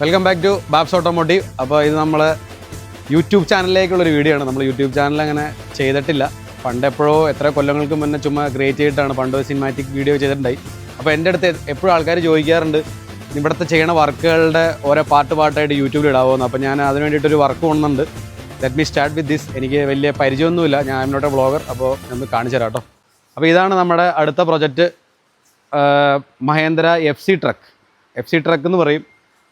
Welcome back to Babs automotive. അപ്പോൾ ഇത് നമ്മൾ യൂട്യൂബ് ചാനലിലേക്കുള്ളൊരു വീഡിയോ ആണ്. നമ്മൾ യൂട്യൂബ് ചാനൽ അങ്ങനെ ചെയ്തിട്ടില്ല. പണ്ട് എപ്പോഴോ എത്ര കൊല്ലങ്ങൾക്ക് മുന്നേ ചുമ്മാ ക്രിയേറ്റ് ചെയ്തിട്ടാണ് പണ്ട് സിനിമാറ്റിക് വീഡിയോ ചെയ്തിട്ടുണ്ടായി. അപ്പോൾ എൻ്റെ അടുത്ത് എപ്പോഴും ആൾക്കാർ ചോദിക്കാറുണ്ട് ഇവിടുത്തെ ചെയ്യണ വർക്കുകളുടെ ഓരോ പാട്ടായിട്ട് യൂട്യൂബിൽ ഇടാവുമെന്ന്. അപ്പോൾ ഞാൻ അതിന് വേണ്ടിയിട്ടൊരു വർക്ക് കൊണ്ടുന്നുണ്ട്. Let me start with this. എനിക്ക് വലിയ പരിചയമൊന്നുമില്ല, ഞാൻ എന്നോട്ട് വ്ളോഗർ. അപ്പോൾ ഒന്ന് കാണിച്ചു തരാം കേട്ടോ. അപ്പോൾ ഇതാണ് നമ്മുടെ അടുത്ത പ്രൊജക്റ്റ്, മഹേന്ദ്ര FC ട്രക്ക് എന്ന് പറയും.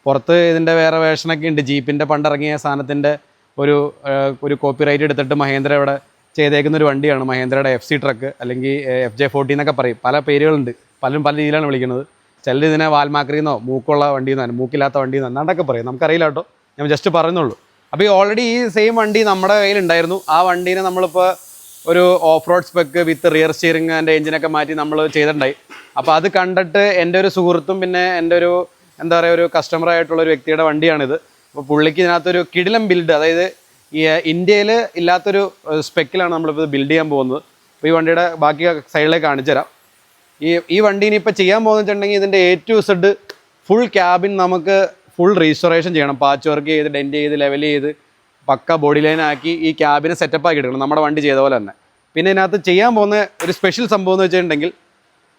പുറത്ത് ഇതിൻ്റെ വേറെ വേർഷനൊക്കെ ഉണ്ട്. ജീപ്പിൻ്റെ പണ്ടിറങ്ങിയ സാധനത്തിൻ്റെ ഒരു കോപ്പിറൈറ്റ് എടുത്തിട്ട് മഹേന്ദ്ര ഇവിടെ ചെയ്തേക്കുന്നൊരു വണ്ടിയാണ് മഹേന്ദ്രയുടെ FC ട്രക്ക്, അല്ലെങ്കിൽ FJ40 എന്നൊക്കെ പറയും. പല പേരുകളുണ്ട്, പലരും പല രീതിയിലാണ് വിളിക്കുന്നത്. ചിലർ ഇതിനെ വാൽമാക്രിന്നോ മൂക്കുള്ള വണ്ടിയെന്നോ മൂക്കില്ലാത്ത വണ്ടിയെന്നോ എന്നാണ്ടൊക്കെ പറയും, നമുക്കറിയില്ല കേട്ടോ, ഞാൻ ജസ്റ്റ് പറയുന്നുള്ളൂ. അപ്പോൾ ഈ ഓൾറെഡി ഈ സെയിം വണ്ടി നമ്മുടെ കയ്യിലുണ്ടായിരുന്നു. ആ വണ്ടീനെ നമ്മളിപ്പോൾ ഒരു off road spec with rear steering and എഞ്ചിനൊക്കെ മാറ്റി നമ്മൾ ചെയ്തിട്ടുണ്ടായി. അപ്പോൾ അത് കണ്ടിട്ട് എൻ്റെ ഒരു സുഹൃത്തും പിന്നെ എൻ്റെ ഒരു എന്താ പറയുക ഒരു കസ്റ്റമറായിട്ടുള്ളൊരു വ്യക്തിയുടെ വണ്ടിയാണിത്. അപ്പോൾ പുള്ളിക്ക് ഇതിനകത്തൊരു കിടിലം ബിൽഡ്, അതായത് ഈ ഇന്ത്യയിൽ ഇല്ലാത്തൊരു സ്പെക്കിലാണ് നമ്മളിപ്പോൾ ഇത് ബിൽഡ് ചെയ്യാൻ പോകുന്നത്. അപ്പോൾ ഈ വണ്ടിയുടെ ബാക്കി സൈഡിലേക്ക് കാണിച്ചു തരാം. ഈ വണ്ടി ഇനിയിപ്പോൾ ചെയ്യാൻ പോകുന്നിട്ടുണ്ടെങ്കിൽ ഇതിൻ്റെ A to Z full cabin നമുക്ക് ഫുൾ റീസ്റ്റോറേഷൻ ചെയ്യണം. പാച്ച് വർക്ക് ചെയ്ത് ഡെൻറ്റ് ചെയ്ത് ലെവൽ ചെയ്ത് പക്ക ബോഡി ലൈനാക്കി ഈ ക്യാബിനെ സെറ്റപ്പ് ആക്കി എടുക്കണം, നമ്മുടെ വണ്ടി ചെയ്ത പോലെ തന്നെ. പിന്നെ ഇതിനകത്ത് ചെയ്യാൻ പോകുന്ന ഒരു സ്പെഷ്യൽ സംഭവം എന്ന് വെച്ചിട്ടുണ്ടെങ്കിൽ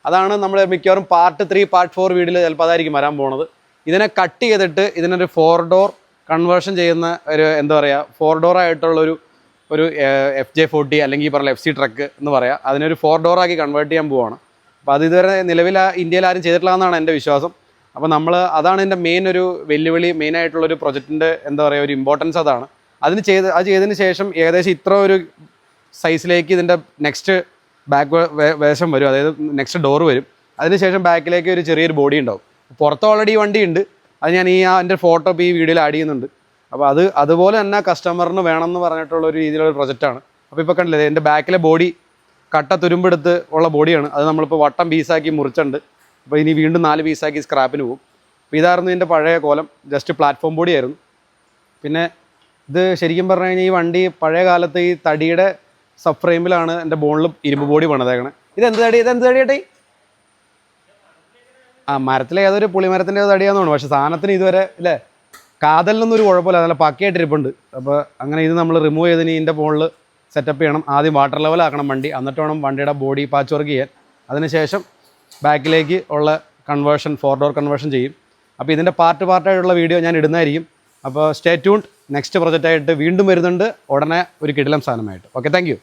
അതാണ് നമ്മൾ മിക്കവാറും പാർട്ട് 3 പാർട്ട് 4 വീഡിയോയിൽ ചിലപ്പോൾ അതായിരിക്കും വരാൻ പോകുന്നത്. ഇതിനെ കട്ട് ചെയ്തിട്ട് ഇതിനൊരു 4 ഡോർ കൺവേർഷൻ ചെയ്യുന്ന ഒരു എന്താ പറയുക 4 ഡോർ ആയിട്ടുള്ളൊരു FJ40 അല്ലെങ്കിൽ ഈ പറഞ്ഞ FC ട്രക്ക് എന്ന് പറയാം. അതിനൊരു 4 ഡോറാക്കി കൺവേർട്ട് ചെയ്യാൻ പോവുകയാണ്. അപ്പോൾ അത് ഇതുവരെ നിലവിൽ ഇന്ത്യയിൽ ആരും ചെയ്തിട്ടില്ല എന്നാണ് എൻ്റെ വിശ്വാസം. അപ്പോൾ അതാണ് എൻ്റെ ഒരു വെല്ലുവിളി, മെയിനായിട്ടുള്ളൊരു പ്രൊജക്റ്റിൻ്റെ എന്താ പറയുക ഒരു ഇമ്പോർട്ടൻസ് അതാണ്. അത് ചെയ്തതിന് ശേഷം ഏകദേശം ഇത്ര ഒരു സൈസിലേക്ക് ഇതിൻ്റെ നെക്സ്റ്റ് ബാക്ക് വേഷം വരും, അതായത് നെക്സ്റ്റ് ഡോർ വരും. അതിനുശേഷം ബാക്കിലേക്ക് ഒരു ചെറിയൊരു ബോഡി ഉണ്ടാവും. പുറത്ത് ഓൾറെഡി വണ്ടി ഉണ്ട്, അത് ഞാൻ എൻ്റെ ഫോട്ടോ ഇപ്പോൾ ഈ വീഡിയോയിൽ ആഡ് ചെയ്യുന്നുണ്ട്. അപ്പോൾ അതുപോലെ തന്നെ കസ്റ്റമറിന് വേണമെന്ന് പറഞ്ഞിട്ടുള്ള ഒരു രീതിയിലുള്ള പ്രൊജക്റ്റാണ്. അപ്പോൾ ഇപ്പോൾ കണ്ടില്ലേ എൻ്റെ ബാക്കിലെ ബോഡി കട്ട തുരുമ്പെടുത്ത് ഉള്ള ബോഡിയാണ്. അത് നമ്മളിപ്പോൾ വട്ടം പീസാക്കി മുറിച്ചിട്ടുണ്ട്. അപ്പോൾ ഇനി വീണ്ടും 4 പീസാക്കി സ്ക്രാപ്പിന് പോകും. അപ്പോൾ ഇതായിരുന്നു ഇതിൻ്റെ പഴയ കോലം, ജസ്റ്റ് പ്ലാറ്റ്ഫോം ബോഡിയായിരുന്നു. പിന്നെ ഇത് ശരിക്കും പറഞ്ഞു കഴിഞ്ഞാൽ ഈ വണ്ടി പഴയ കാലത്ത് ഈ തടിയുടെ സബ് ഫ്രെയിമിലാണ് എൻ്റെ ബോണിൽ ഇരുമ്പ് ബോഡി പണിതേക്കണേ. ഇതെന്ത് തടി ഏട്ടേ? മരത്തിലെ ഏതൊരു പുളിമരത്തിൻ്റെ തടിയാന്ന് തോന്നുന്നു. പക്ഷേ സാധനത്തിന് ഇതുവരെ ഇല്ലേ കാതലിനൊന്നും ഒരു കുഴപ്പമില്ല, നല്ല പക്കയായിട്ടിരിപ്പുണ്ട്. അപ്പോൾ അങ്ങനെ ഇത് നമ്മൾ റിമൂവ് ചെയ്തിന് ഇതിൻ്റെ ബോണിൽ സെറ്റപ്പ് ചെയ്യണം. ആദ്യം വാട്ടർ ലെവലാക്കണം വണ്ടി, എന്നിട്ട് വേണം വണ്ടിയുടെ ബോഡി പാച്ച് വർക്ക് ചെയ്യാൻ. അതിനുശേഷം ബാക്കിലേക്ക് ഉള്ള കൺവേർഷൻ 4 ഡോർ കൺവേർഷൻ ചെയ്യും. അപ്പോൾ ഇതിൻ്റെ പാർട്ടായിട്ടുള്ള വീഡിയോ ഞാൻ ഇടുന്നതായിരിക്കും. അപ്പോൾ സ്റ്റേ ട്യൂൺഡ്. നെക്സ്റ്റ് പ്രൊജക്റ്റായിട്ട് വീണ്ടും വരുന്നുണ്ട് ഉടനെ ഒരു കിടിലം സാധനമായിട്ട്. Okay, thank you.